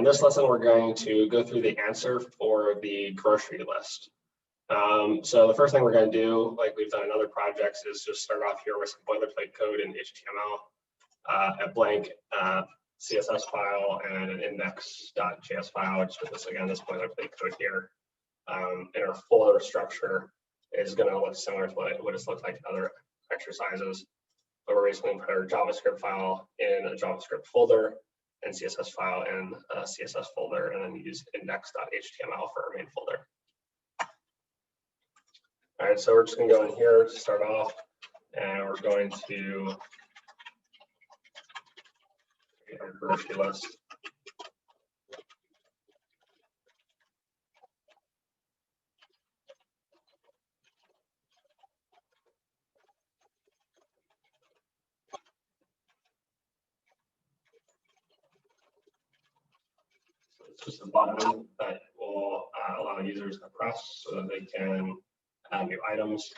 And this lesson, we're going to go through the answer for the grocery list. So the first thing we're going to do, like we've done in other projects, is just start off here with some boilerplate code in HTML, a blank CSS file, and an index.js file, which is, again, this boilerplate code here. And our folder structure is going to look similar to what it's looked like in other exercises. But we're basically going to put our JavaScript file in a JavaScript folder and CSS file in a CSS folder, and then use index.html for our main folder. All right, so we're just going to go in here to start off, and we're going to create our grocery list. It's just a button that will allow users to press so that they can add new items.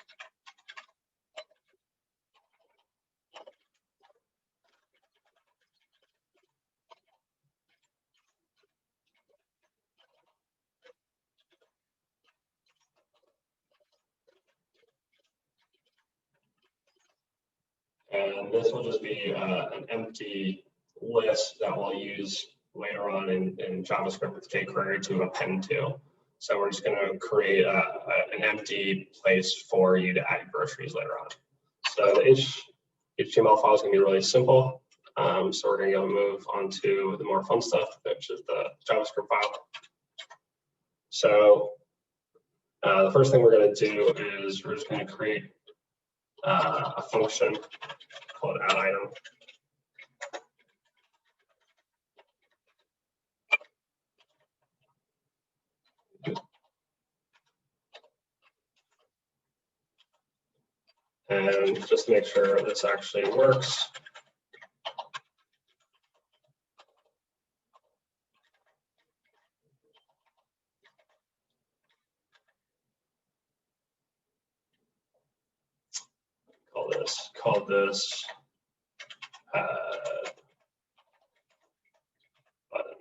And this will just be an empty list that we'll use later on in JavaScript with JQuery to append to. So we're just going to create an empty place for you to add groceries later on. So the HTML file is going to be really simple. So we're going to go move on to the more fun stuff, which is the JavaScript file. So the first thing we're going to do is we're just going to create a function called add item. And just make sure this actually works. Call this button.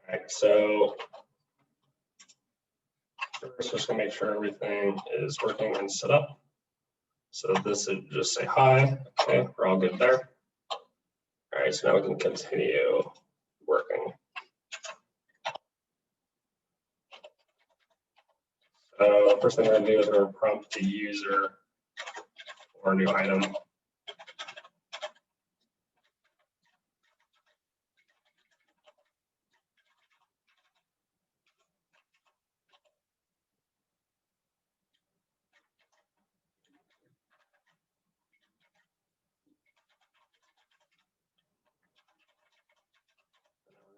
All right, so first, just gonna make sure everything is working and set up. So this is just say hi. Okay, we're all good there. All right, so now we can continue working. So first thing we're gonna do is we're gonna prompt the user for a new item.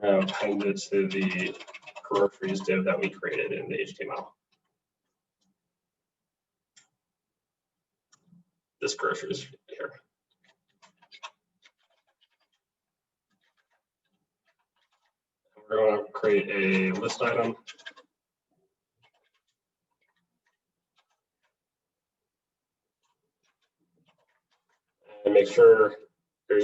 Append it to the groceries div that we created in the HTML. This groceries here. We're going to create a list item. And make sure you're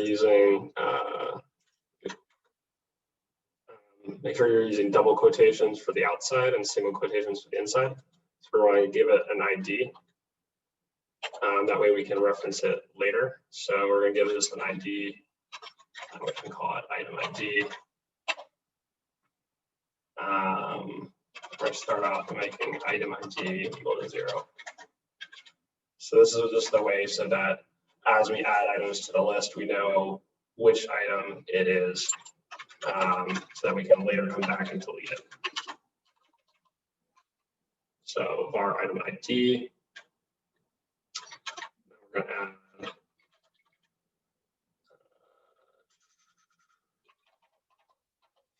using double quotations for the outside and single quotations for the inside. So we're going to give it an ID. That way we can reference it later. So we're going to give it just an ID. We can call it item ID. We're going to start off by making item ID equal to 0. So this is just the way so that as we add items to the list, we know which item it is, so that we can later come back and delete it. So var item ID. We're going to add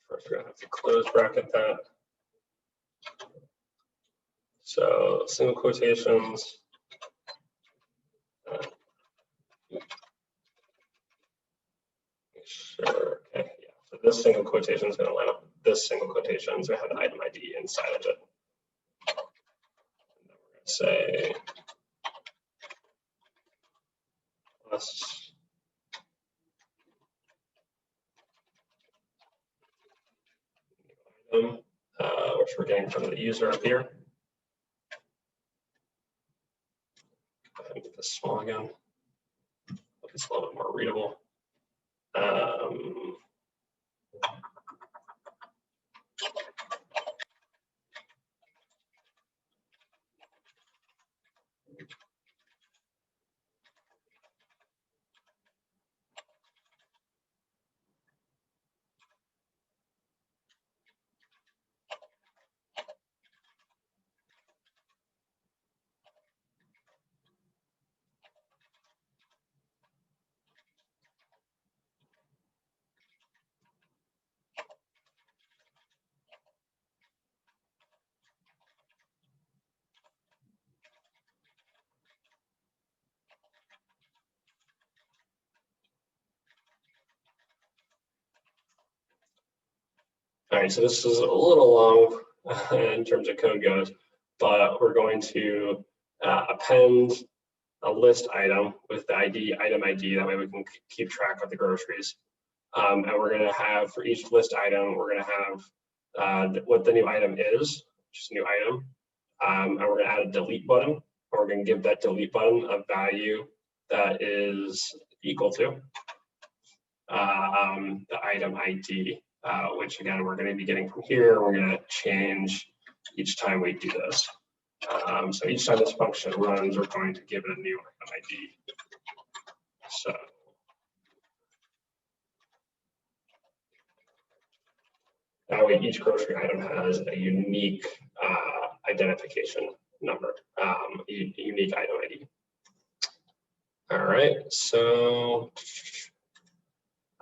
first we're going to have to close bracket that. So single quotations. Sure. Okay. Yeah. So this single quotation is going to line up with this single quotation. So we have an item ID inside of it. And then we're going to say plus item, which we're getting from the user up here. Go ahead and make this small again. It's a little bit more readable. All right, so this is a little long in terms of code goes, but we're going to append a list item with the item ID. That way we can keep track of the groceries. And we're going to have, for each list item, we're going to have what the new item is, which is a new item. And we're going to add a delete button. And we're going to give that delete button a value that is equal to the item ID. Which again, we're going to be getting from here. We're going to change each time we do this. So each time this function runs, we're going to give it a new item ID. So that way each grocery item has a unique identification number, unique item ID. All right, so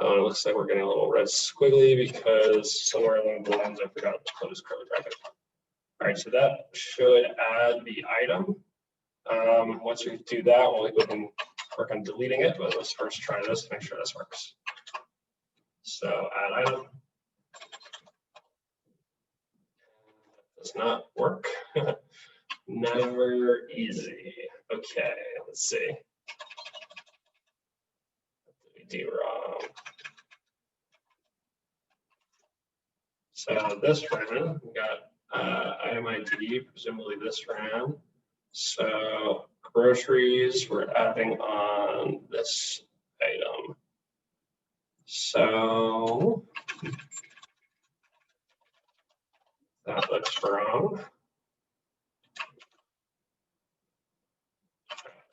it looks like we're getting a little red squiggly because somewhere along the lines I forgot to close curly bracket. All right, so that should add the item. Once we do that, we can work on deleting it, but let's first try this to make sure this works. So add item. Does not work. Never easy. Okay, let's see. What did we do wrong? So this ran, we got item ID, presumably this ran. So groceries, we're adding on this item. So that looks wrong.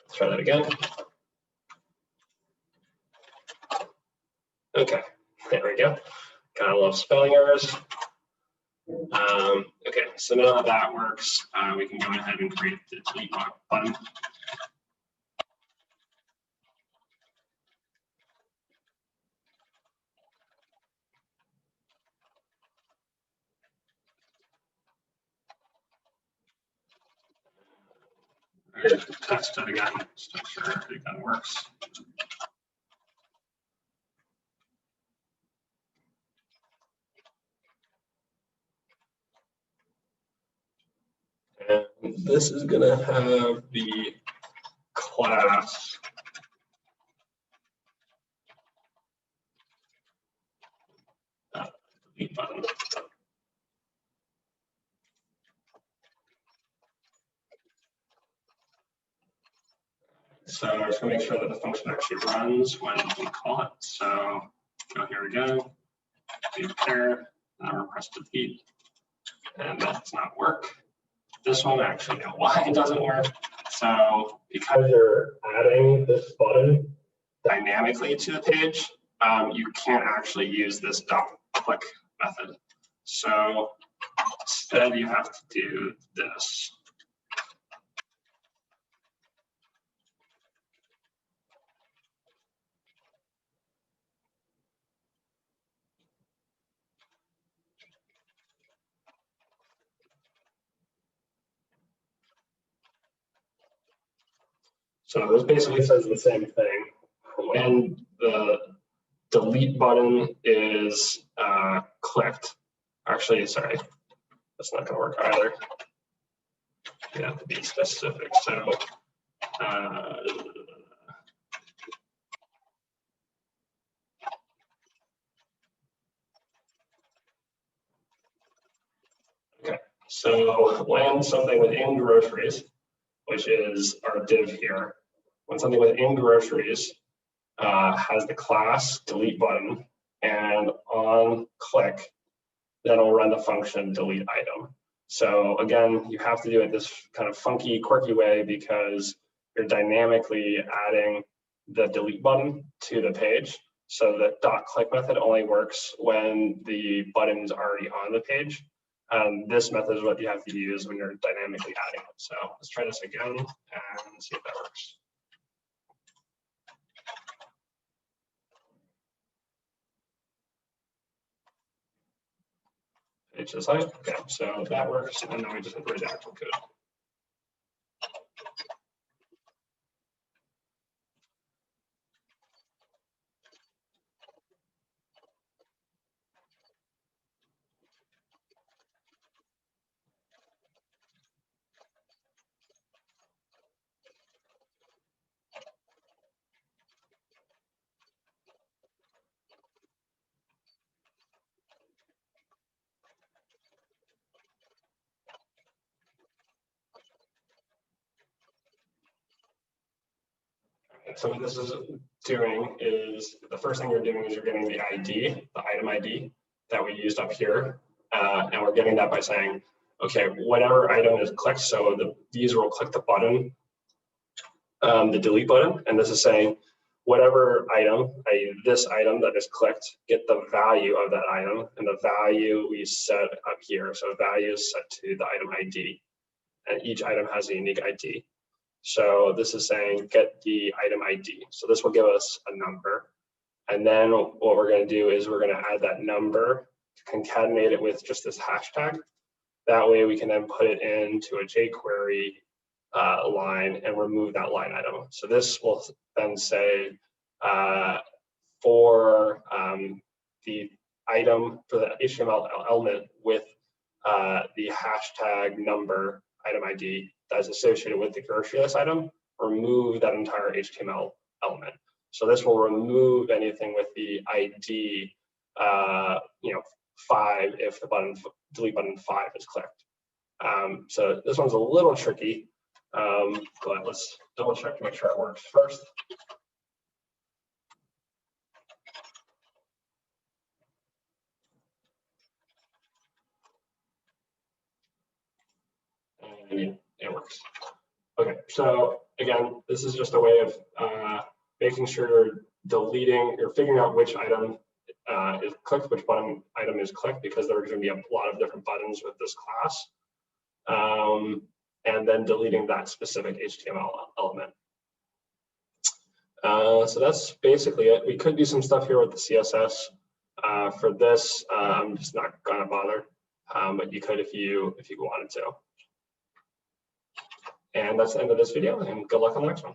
Let's try that again. Okay, there we go. Kind of love spelling errors. Okay, so now that that works, we can go ahead and create the delete button. Test it again, just to make sure everything works. And this is going to have the class delete button. So I'm just going to make sure that the function actually runs when we call it. So go here again, do pair, request delete, and that does not work. This one, I actually know why it doesn't work. So because you're adding this button dynamically to the page, you can't actually use this .click method. So instead, you have to do this. So this basically says the same thing. When the delete button is clicked, actually, sorry, that's not going to work either. You have to be specific. So okay, so when something within groceries, which is our div here, when something within groceries has the class delete button, and on click, then it'll run the function delete item. So again, you have to do it this kind of funky, quirky way because you're dynamically adding the delete button to the page. So the .click method only works when the button's already on the page. This method is what you have to use when you're dynamically adding it. So let's try this again and see if that works. Page to the site. Okay, so that works, and now we just have to write the actual code. So what this is doing is the first thing you're doing is you're getting the ID, the item ID that we used up here. And we're getting that by saying, okay, whatever item is clicked, so the user will click the button, the delete button, and this is saying whatever item, this item that is clicked, get the value of that item, and the value we set up here. So value is set to the item ID, and each item has a unique ID. So this is saying get the item ID. So this will give us a number. And then what we're going to do is we're going to add that number, concatenate it with just this hashtag. That way we can then put it into a JQuery line and remove that line item. So this will then say for the item, for the HTML element with the hashtag number item ID that's associated with the grocery list item, remove that entire HTML element. So this will remove anything with the ID, 5 if the delete button 5 is clicked. So this one's a little tricky, but let's double check to make sure it works first. And it works. Okay, so again, this is just a way of making sure you're figuring out which item is clicked, which button item is clicked, because there are going to be a lot of different buttons with this class, and then deleting that specific HTML element. So that's basically it. We could do some stuff here with the CSS. For this, I'm just not going to bother, but you could if you wanted to. And that's the end of this video, and good luck on the next one.